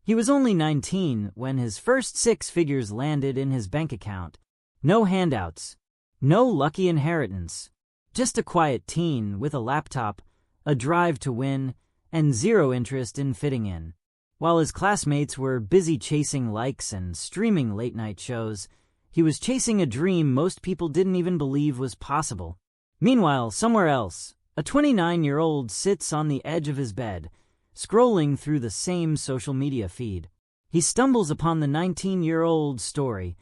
He was only 19 when his first 6 figures landed in his bank account. No handouts, no lucky inheritance, just a quiet teen with a laptop, a drive to win, and zero interest in fitting in. While his classmates were busy chasing likes and streaming late-night shows, he was chasing a dream most people didn't even believe was possible. Meanwhile, somewhere else, a 29-year-old sits on the edge of his bed, scrolling through the same social media feed. He stumbles upon the 19-year-old story,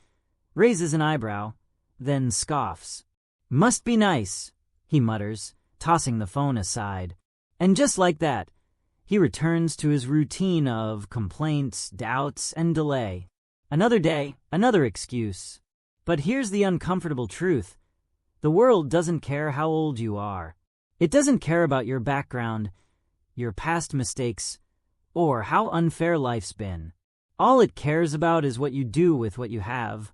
raises an eyebrow, then scoffs. "Must be nice," he mutters, tossing the phone aside. And just like that, he returns to his routine of complaints, doubts, and delay. Another day, another excuse. But here's the uncomfortable truth. The world doesn't care how old you are. It doesn't care about your background, your past mistakes, or how unfair life's been. All it cares about is what you do with what you have,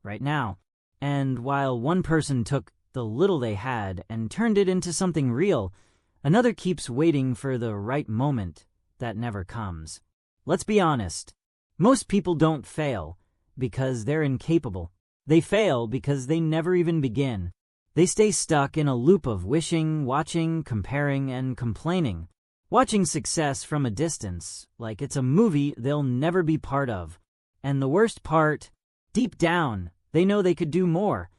right now. And while one person took the little they had and turned it into something real, another keeps waiting for the right moment that never comes. Let's be honest. Most people don't fail because they're incapable. They fail because they never even begin. They stay stuck in a loop of wishing, watching, comparing, and complaining. Watching success from a distance, like it's a movie they'll never be part of. And the worst part, deep down, they know they could do more.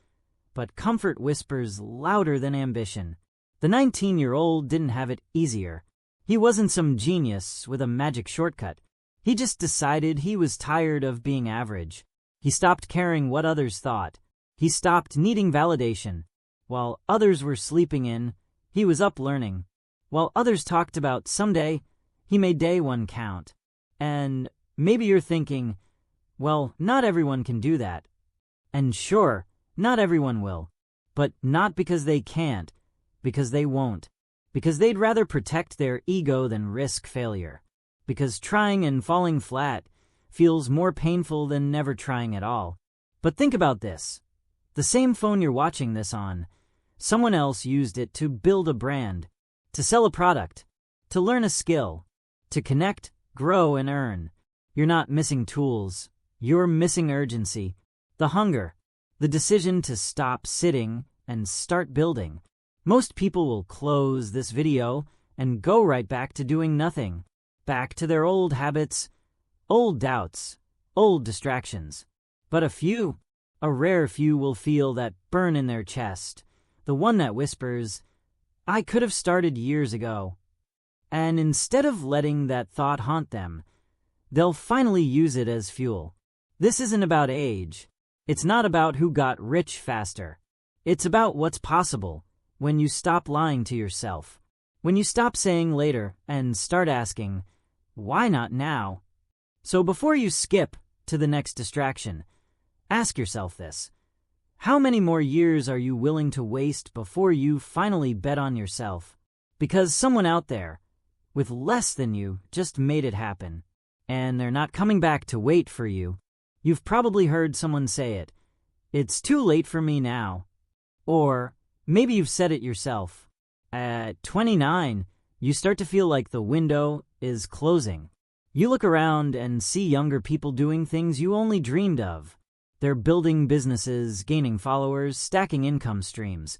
But comfort whispers louder than ambition. The 19-year-old didn't have it easier. He wasn't some genius with a magic shortcut. He just decided he was tired of being average. He stopped caring what others thought. He stopped needing validation. While others were sleeping in, he was up learning. While others talked about someday, he made day one count. And maybe you're thinking, well, not everyone can do that. And sure, not everyone will. But not because they can't, because they won't. Because they'd rather protect their ego than risk failure. Because trying and falling flat feels more painful than never trying at all. But think about this. The same phone you're watching this on, someone else used it to build a brand, to sell a product, to learn a skill, to connect, grow, and earn. You're not missing tools. You're missing urgency, the hunger, the decision to stop sitting and start building. Most people will close this video and go right back to doing nothing, back to their old habits, old doubts, old distractions. But a rare few will feel that burn in their chest, the one that whispers, "I could have started years ago." And instead of letting that thought haunt them, they'll finally use it as fuel. This isn't about age. It's not about who got rich faster. It's about what's possible when you stop lying to yourself. When you stop saying later and start asking, why not now? So before you skip to the next distraction, ask yourself this. How many more years are you willing to waste before you finally bet on yourself? Because someone out there, with less than you, just made it happen. And they're not coming back to wait for you. You've probably heard someone say it. "It's too late for me now." Or maybe you've said it yourself. At 29, you start to feel like the window is closing. You look around and see younger people doing things you only dreamed of. They're building businesses, gaining followers, stacking income streams.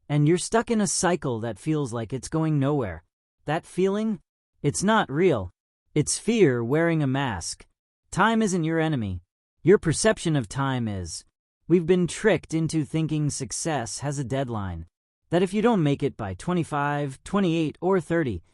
And you're stuck in a cycle that feels like it's going nowhere. That feeling? It's not real. It's fear wearing a mask. Time isn't your enemy. Your perception of time is. We've been tricked into thinking success has a deadline. That if you don't make it by 25, 28, or 30,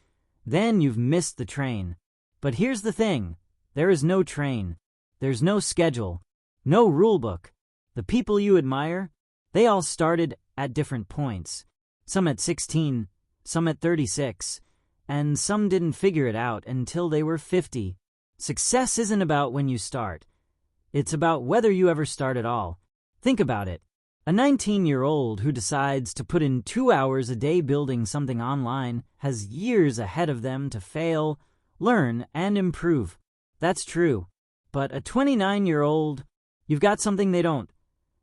then you've missed the train. But here's the thing. There is no train. There's no schedule. No rulebook. The people you admire, they all started at different points. Some at 16, some at 36, and some didn't figure it out until they were 50. Success isn't about when you start. It's about whether you ever start at all. Think about it. A 19-year-old who decides to put in 2 hours a day building something online has years ahead of them to fail, learn, and improve. That's true. But a 29-year-old, you've got something they don't.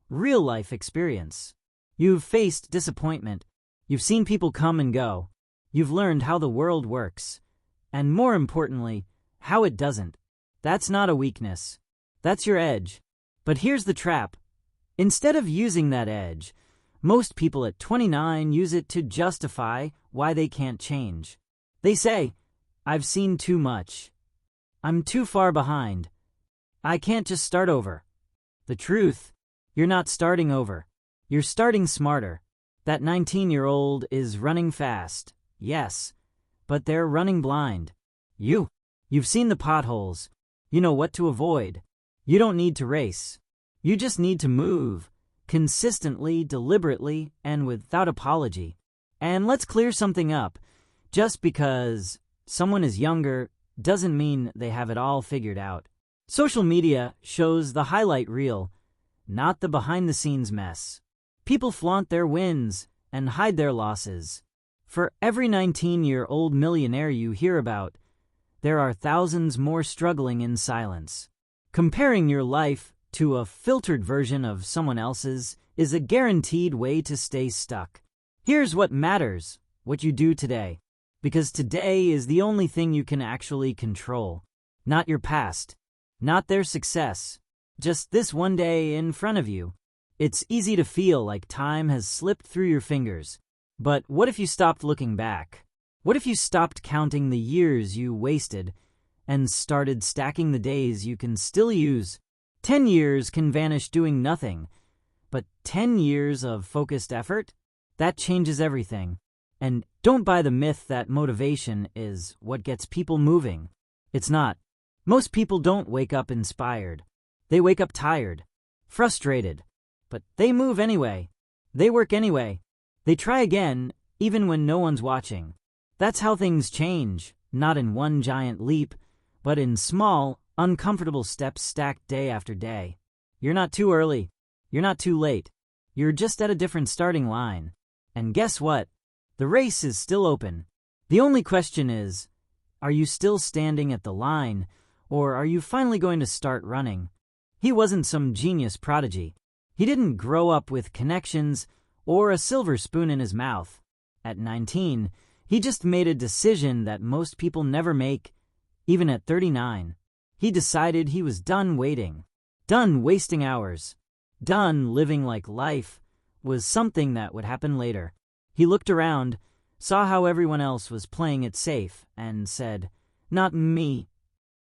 Real life experience. You've faced disappointment. You've seen people come and go. You've learned how the world works. And more importantly, how it doesn't. That's not a weakness. That's your edge. But here's the trap. Instead of using that edge, most people at 29 use it to justify why they can't change. They say, I've seen too much. I'm too far behind. I can't just start over. The truth, you're not starting over. You're starting smarter. That 19-year-old is running fast, yes, but they're running blind. You've seen the potholes. You know what to avoid. You don't need to race. You just need to move, consistently, deliberately, and without apology. And let's clear something up. Just because someone is younger doesn't mean they have it all figured out. Social media shows the highlight reel, not the behind-the-scenes mess. People flaunt their wins and hide their losses. For every 19-year-old millionaire you hear about, there are thousands more struggling in silence. Comparing your life to a filtered version of someone else's is a guaranteed way to stay stuck. Here's what matters, what you do today. Because today is the only thing you can actually control. Not your past, not their success, just this one day in front of you. It's easy to feel like time has slipped through your fingers. But what if you stopped looking back? What if you stopped counting the years you wasted and started stacking the days you can still use? 10 years can vanish doing nothing, but 10 years of focused effort? That changes everything. And don't buy the myth that motivation is what gets people moving. It's not. Most people don't wake up inspired. They wake up tired, frustrated. But they move anyway. They work anyway. They try again, even when no one's watching. That's how things change, not in one giant leap, but in small, uncomfortable steps stacked day after day. You're not too early. You're not too late. You're just at a different starting line. And guess what? The race is still open. The only question is, are you still standing at the line, or are you finally going to start running? He wasn't some genius prodigy. He didn't grow up with connections or a silver spoon in his mouth. At 19, he just made a decision that most people never make, even at 39. He decided he was done waiting, done wasting hours, done living like life was something that would happen later. He looked around, saw how everyone else was playing it safe, and said, "Not me."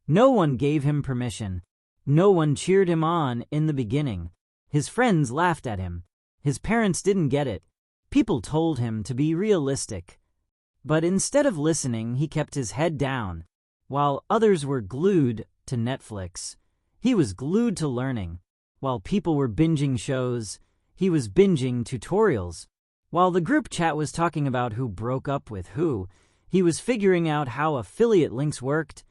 No one gave him permission. No one cheered him on in the beginning. His friends laughed at him. His parents didn't get it. People told him to be realistic. But instead of listening, he kept his head down. While others were glued to Netflix, he was glued to learning. While people were binging shows, he was binging tutorials. While the group chat was talking about who broke up with who, he was figuring out how affiliate links worked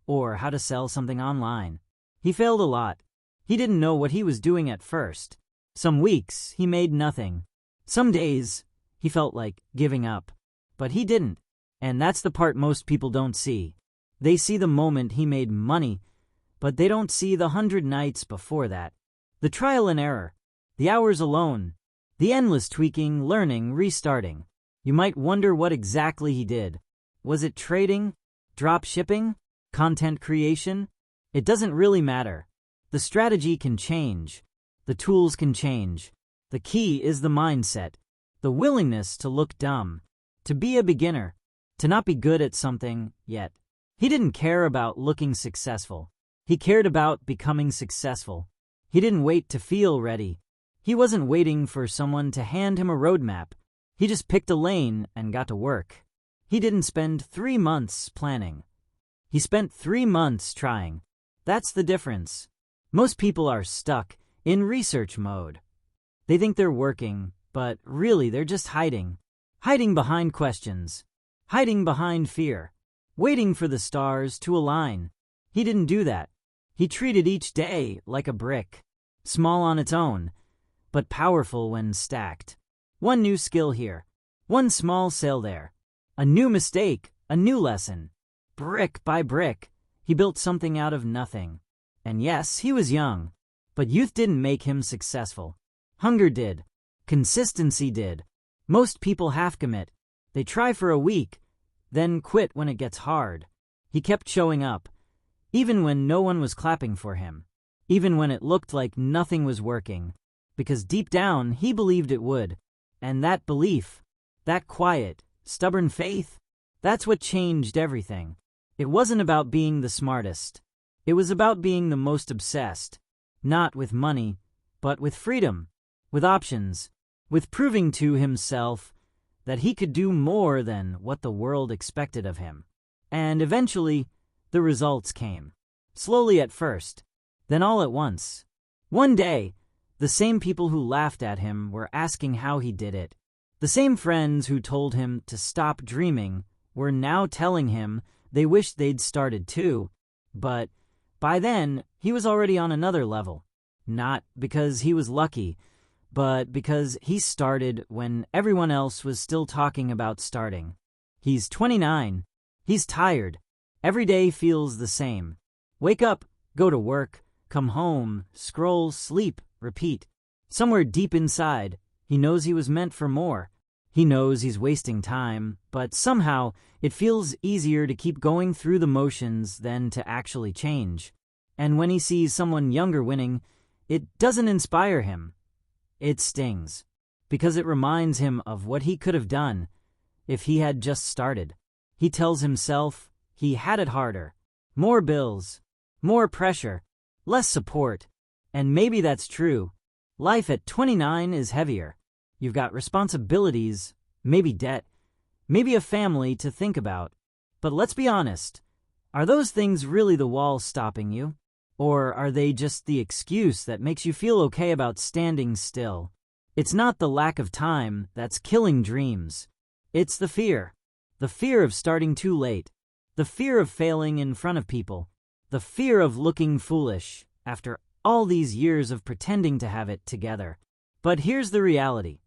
or how to sell something online. He failed a lot. He didn't know what he was doing at first. Some weeks, he made nothing. Some days, he felt like giving up. But he didn't. And that's the part most people don't see. They see the moment he made money, but they don't see the 100 nights before that. The trial and error. The hours alone. The endless tweaking, learning, restarting. You might wonder what exactly he did. Was it trading? Drop shipping? Content creation? It doesn't really matter. The strategy can change. The tools can change. The key is the mindset. The willingness to look dumb. To be a beginner. To not be good at something yet. He didn't care about looking successful. He cared about becoming successful. He didn't wait to feel ready. He wasn't waiting for someone to hand him a roadmap. He just picked a lane and got to work. He didn't spend 3 months planning. He spent 3 months trying. That's the difference. Most people are stuck in research mode. They think they're working, but really they're just hiding. Hiding behind questions. Hiding behind fear. Waiting for the stars to align. He didn't do that. He treated each day like a brick. Small on its own, but powerful when stacked. One new skill here. One small sale there. A new mistake. A new lesson. Brick by brick, he built something out of nothing. And yes, he was young. But youth didn't make him successful. Hunger did. Consistency did. Most people half commit. They try for a week, then quit when it gets hard. He kept showing up. even when no one was clapping for him, even when it looked like nothing was working, because deep down he believed it would. And that belief, that quiet, stubborn faith, that's what changed everything. It wasn't about being the smartest. It was about being the most obsessed, not with money, but with freedom, with options, with proving to himself that he could do more than what the world expected of him. And eventually, the results came. Slowly at first, then all at once. One day, the same people who laughed at him were asking how he did it. The same friends who told him to stop dreaming were now telling him they wished they'd started too. But by then, he was already on another level. Not because he was lucky, but because he started when everyone else was still talking about starting. He's 29. He's tired. Every day feels the same. Wake up, go to work, come home, scroll, sleep, repeat. Somewhere deep inside, he knows he was meant for more. He knows he's wasting time, but somehow it feels easier to keep going through the motions than to actually change. And when he sees someone younger winning, it doesn't inspire him. It stings, because it reminds him of what he could have done if he had just started. He tells himself he had it harder. More bills, more pressure, less support. And maybe that's true. Life at 29 is heavier. You've got responsibilities, maybe debt, maybe a family to think about. But let's be honest, are those things really the wall stopping you? Or are they just the excuse that makes you feel okay about standing still? It's not the lack of time that's killing dreams. It's the fear of starting too late, the fear of failing in front of people, the fear of looking foolish after all these years of pretending to have it together. But here's the reality.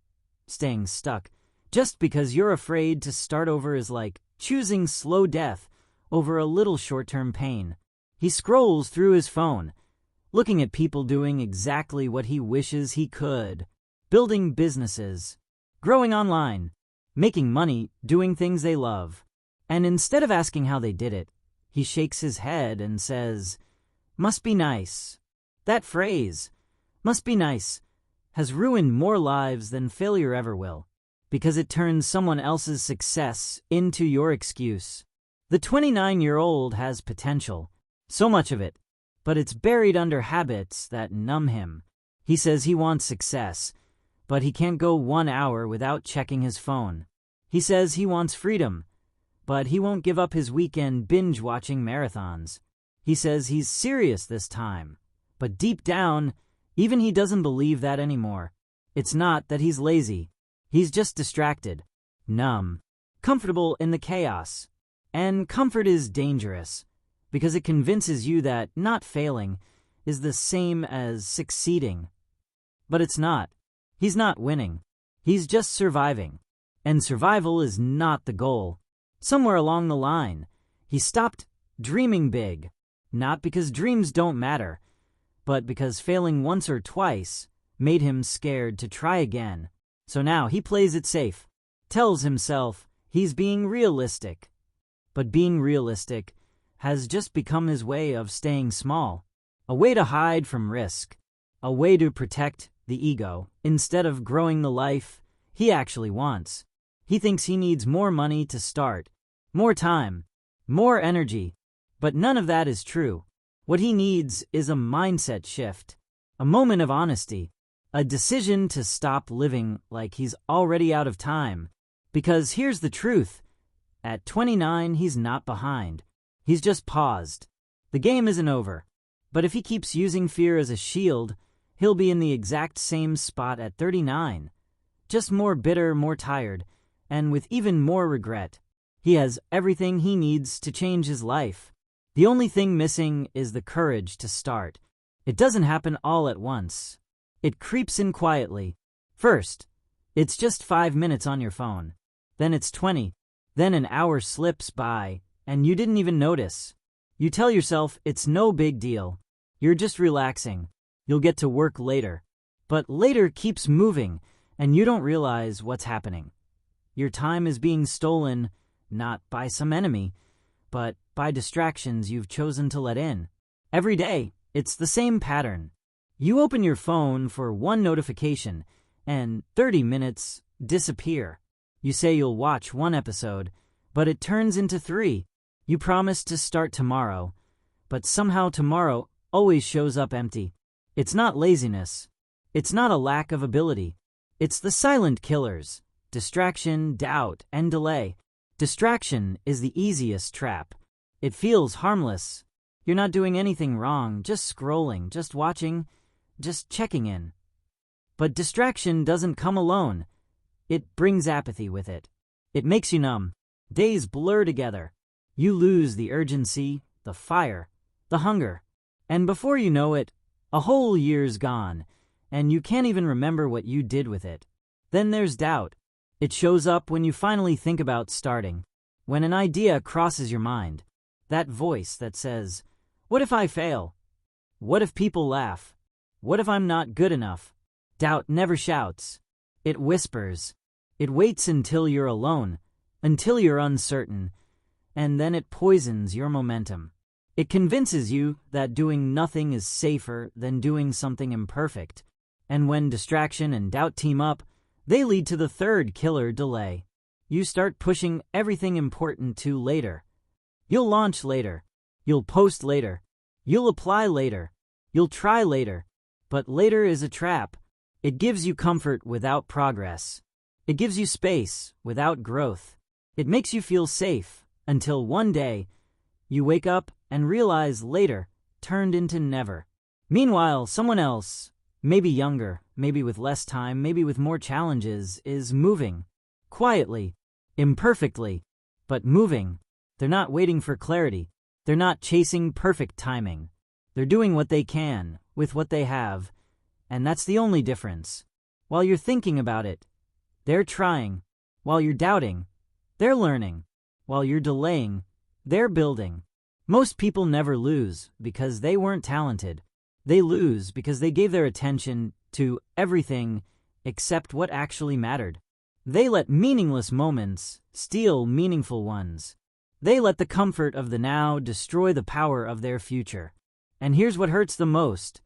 Staying stuck just because you're afraid to start over is like choosing slow death over a little short-term pain. He scrolls through his phone, looking at people doing exactly what he wishes he could, building businesses, growing online, making money, doing things they love. And instead of asking how they did it, he shakes his head and says, "Must be nice." That phrase, "must be nice," has ruined more lives than failure ever will, because it turns someone else's success into your excuse. The 29-year-old has potential, so much of it, but it's buried under habits that numb him. He says he wants success, but he can't go 1 hour without checking his phone. He says he wants freedom, but he won't give up his weekend binge-watching marathons. He says he's serious this time, but deep down, even he doesn't believe that anymore. It's not that he's lazy. He's just distracted, numb, comfortable in the chaos. And comfort is dangerous, because it convinces you that not failing is the same as succeeding. But it's not. He's not winning. He's just surviving. And survival is not the goal. Somewhere along the line, he stopped dreaming big, not because dreams don't matter, but because failing once or twice made him scared to try again. So now he plays it safe, tells himself he's being realistic. But being realistic has just become his way of staying small, a way to hide from risk, a way to protect the ego instead of growing the life he actually wants. He thinks he needs more money to start, more time, more energy, but none of that is true. What he needs is a mindset shift, a moment of honesty, a decision to stop living like he's already out of time. Because here's the truth, at 29 he's not behind. He's just paused. The game isn't over. But if he keeps using fear as a shield, he'll be in the exact same spot at 39. Just more bitter, more tired, and with even more regret. He has everything he needs to change his life. The only thing missing is the courage to start. It doesn't happen all at once. It creeps in quietly. First, it's just 5 minutes on your phone. Then it's 20. Then an hour slips by, and you didn't even notice. You tell yourself it's no big deal. You're just relaxing. You'll get to work later. But later keeps moving, and you don't realize what's happening. Your time is being stolen, not by some enemy, but by distractions you've chosen to let in. Every day, it's the same pattern. You open your phone for one notification, and 30 minutes disappear. You say you'll watch one episode, but it turns into 3. You promise to start tomorrow, but somehow tomorrow always shows up empty. It's not laziness. It's not a lack of ability. It's the silent killers: distraction, doubt, and delay. Distraction is the easiest trap. It feels harmless. You're not doing anything wrong, just scrolling, just watching, just checking in. But distraction doesn't come alone. It brings apathy with it. It makes you numb. Days blur together. You lose the urgency, the fire, the hunger. And before you know it, a whole year's gone, and you can't even remember what you did with it. Then there's doubt. It shows up when you finally think about starting, when an idea crosses your mind. That voice that says, "What if I fail? What if people laugh? What if I'm not good enough?" Doubt never shouts. It whispers. It waits until you're alone, until you're uncertain, and then it poisons your momentum. It convinces you that doing nothing is safer than doing something imperfect. And when distraction and doubt team up, they lead to the third killer: delay. You start pushing everything important to later. You'll launch later. You'll post later. You'll apply later. You'll try later. But later is a trap. It gives you comfort without progress. It gives you space without growth. It makes you feel safe until one day you wake up and realize later turned into never. Meanwhile, someone else, maybe younger, maybe with less time, maybe with more challenges, is moving. Quietly, imperfectly, but moving. They're not waiting for clarity. They're not chasing perfect timing. They're doing what they can with what they have, and that's the only difference. While you're thinking about it, they're trying. While you're doubting, they're learning. While you're delaying, they're building. Most people never lose because they weren't talented. They lose because they gave their attention to everything except what actually mattered. They let meaningless moments steal meaningful ones. They let the comfort of the now destroy the power of their future. And here's what hurts the most.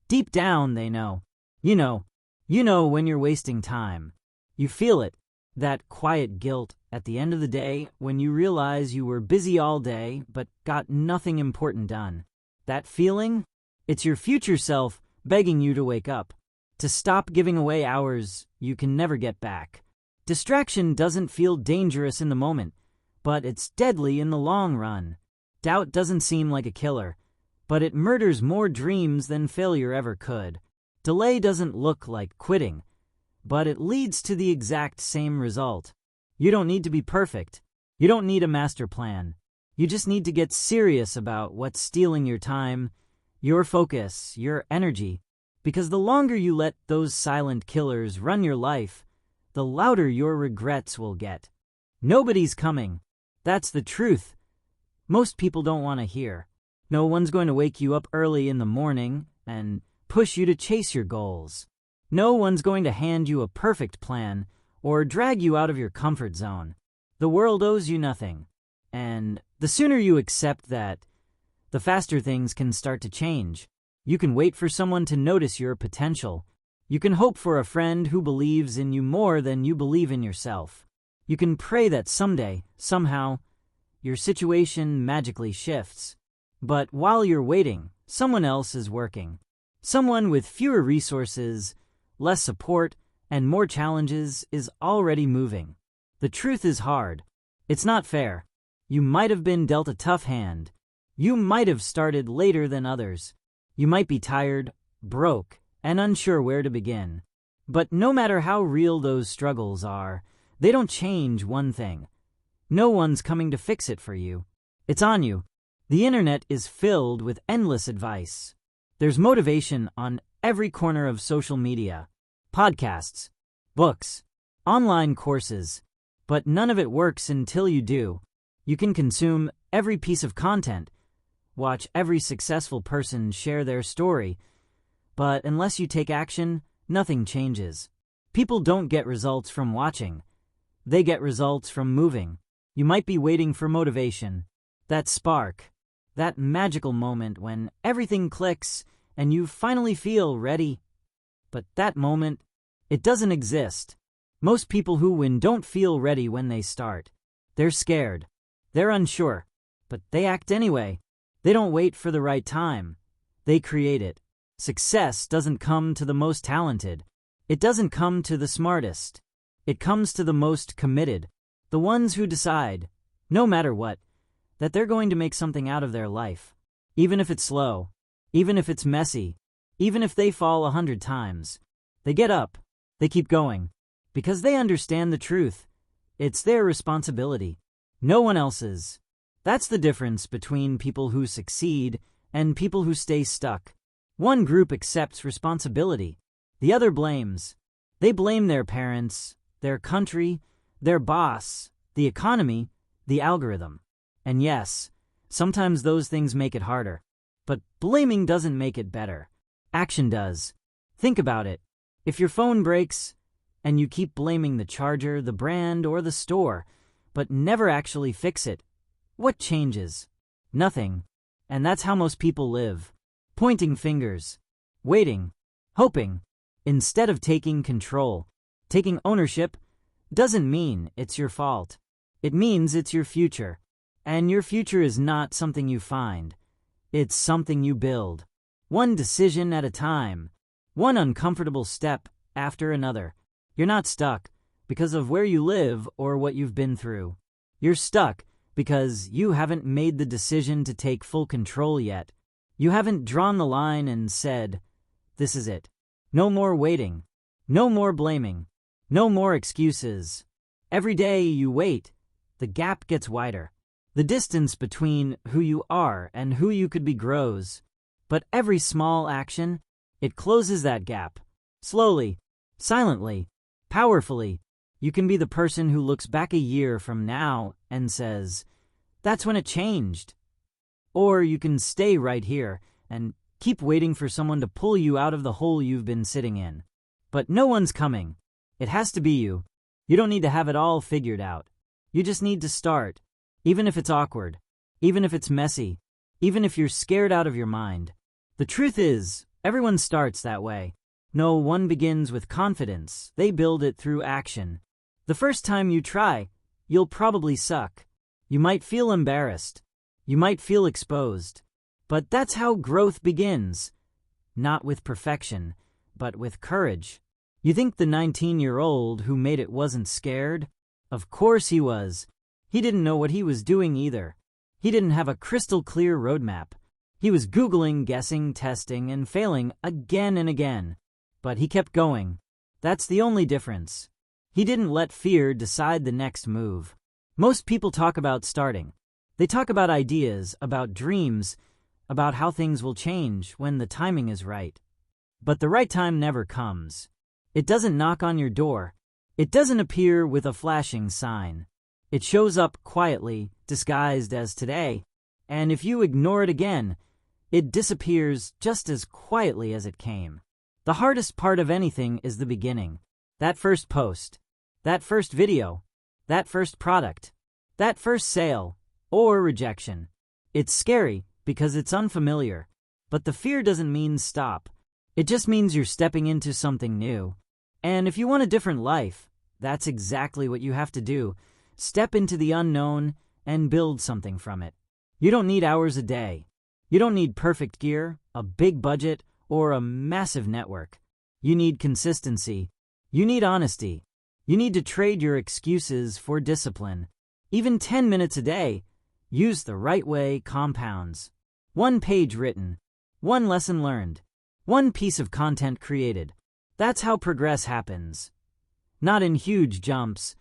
Deep down, they know. You know when you're wasting time. You feel it, that quiet guilt at the end of the day when you realize you were busy all day but got nothing important done. That feeling? It's your future self begging you to wake up, to stop giving away hours you can never get back. Distraction doesn't feel dangerous in the moment, but it's deadly in the long run. Doubt doesn't seem like a killer, but it murders more dreams than failure ever could. Delay doesn't look like quitting, but it leads to the exact same result. You don't need to be perfect. You don't need a master plan. You just need to get serious about what's stealing your time, your focus, your energy. Because the longer you let those silent killers run your life, the louder your regrets will get. Nobody's coming. That's the truth. Most people don't want to hear. No one's going to wake you up early in the morning and push you to chase your goals. No one's going to hand you a perfect plan or drag you out of your comfort zone. The world owes you nothing. And the sooner you accept that, the faster things can start to change. You can wait for someone to notice your potential. You can hope for a friend who believes in you more than you believe in yourself. You can pray that someday, somehow, your situation magically shifts. But while you're waiting, someone else is working. Someone with fewer resources, less support, and more challenges is already moving. The truth is hard. It's not fair. You might have been dealt a tough hand. You might have started later than others. You might be tired, broke, and unsure where to begin. But no matter how real those struggles are, they don't change one thing. No one's coming to fix it for you. It's on you. The internet is filled with endless advice. There's motivation on every corner of social media, podcasts, books, online courses, but none of it works until you do. You can consume every piece of content, watch every successful person share their story, but unless you take action, nothing changes. People don't get results from watching. They get results from moving. You might be waiting for motivation, That spark. That magical moment when everything clicks and you finally feel ready. But that moment, it doesn't exist. Most people who win don't feel ready when they start. They're scared. They're unsure. But they act anyway. They don't wait for the right time. They create it. Success doesn't come to the most talented. It doesn't come to the smartest. It comes to the most committed. The ones who decide, no matter what, that they're going to make something out of their life. Even if it's slow. Even if it's messy. Even if they fall 100 times. They get up. They keep going. Because they understand the truth. It's their responsibility. No one else's. That's the difference between people who succeed and people who stay stuck. One group accepts responsibility. The other blames. They blame their parents, their country, their boss, the economy, the algorithm. And yes, sometimes those things make it harder. But blaming doesn't make it better. Action does. Think about it. If your phone breaks, and you keep blaming the charger, the brand, or the store, but never actually fix it, what changes? Nothing. And that's how most people live. Pointing fingers. Waiting. Hoping. Instead of taking control. Taking ownership doesn't mean it's your fault. It means it's your future. And your future is not something you find. It's something you build. One decision at a time. One uncomfortable step after another. You're not stuck because of where you live or what you've been through. You're stuck because you haven't made the decision to take full control yet. You haven't drawn the line and said, this is it. No more waiting. No more blaming. No more excuses. Every day you wait, the gap gets wider. The distance between who you are and who you could be grows. But every small action, it closes that gap. Slowly, silently, powerfully. You can be the person who looks back a year from now and says, that's when it changed. Or you can stay right here and keep waiting for someone to pull you out of the hole you've been sitting in. But no one's coming. It has to be you. You don't need to have it all figured out. You just need to start. Even if it's awkward. Even if it's messy. Even if you're scared out of your mind. The truth is, everyone starts that way. No one begins with confidence. They build it through action. The first time you try, you'll probably suck. You might feel embarrassed. You might feel exposed. But that's how growth begins. Not with perfection, but with courage. You think the 19-year-old who made it wasn't scared? Of course he was. He didn't know what he was doing either. He didn't have a crystal clear roadmap. He was Googling, guessing, testing, and failing again and again. But he kept going. That's the only difference. He didn't let fear decide the next move. Most people talk about starting. They talk about ideas, about dreams, about how things will change when the timing is right. But the right time never comes. It doesn't knock on your door. It doesn't appear with a flashing sign. It shows up quietly, disguised as today. And if you ignore it again, it disappears just as quietly as it came. The hardest part of anything is the beginning. That first post. That first video. That first product. That first sale. Or rejection. It's scary because it's unfamiliar. But the fear doesn't mean stop. It just means you're stepping into something new. And if you want a different life, that's exactly what you have to do. Step into the unknown and build something from it. You don't need hours a day. You don't need perfect gear, a big budget, or a massive network. You need consistency. You need honesty. You need to trade your excuses for discipline. Even 10 minutes a day, used the right way, compounds. One page written. One lesson learned. One piece of content created. That's how progress happens. Not in huge jumps,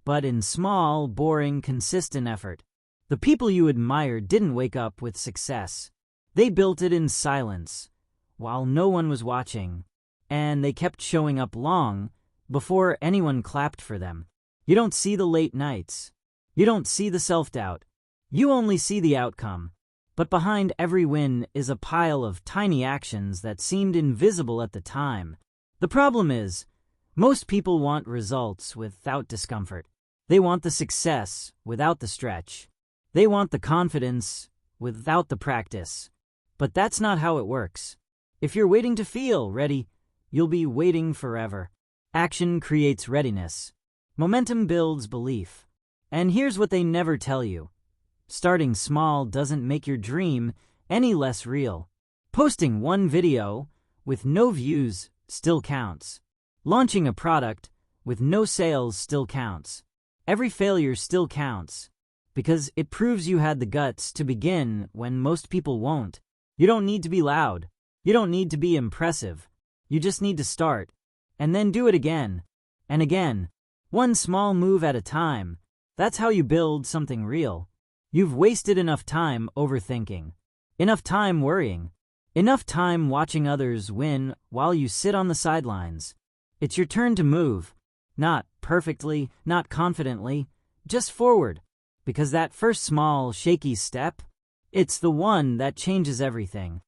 but in small, boring, consistent effort. The people you admire didn't wake up with success. They built it in silence, while no one was watching, and they kept showing up long before anyone clapped for them. You don't see the late nights. You don't see the self-doubt. You only see the outcome. But behind every win is a pile of tiny actions that seemed invisible at the time. The problem is, most people want results without discomfort. They want the success without the stretch. They want the confidence without the practice. But that's not how it works. If you're waiting to feel ready, you'll be waiting forever. Action creates readiness. Momentum builds belief. And here's what they never tell you. Starting small doesn't make your dream any less real. Posting one video with no views still counts. Launching a product with no sales still counts. Every failure still counts, because it proves you had the guts to begin when most people won't. You don't need to be loud. You don't need to be impressive. You just need to start, and then do it again and again. One small move at a time. That's how you build something real. You've wasted enough time overthinking, enough time worrying, enough time watching others win while you sit on the sidelines. It's your turn to move. Not perfectly, not confidently, just forward. Because that first small, shaky step, it's the one that changes everything.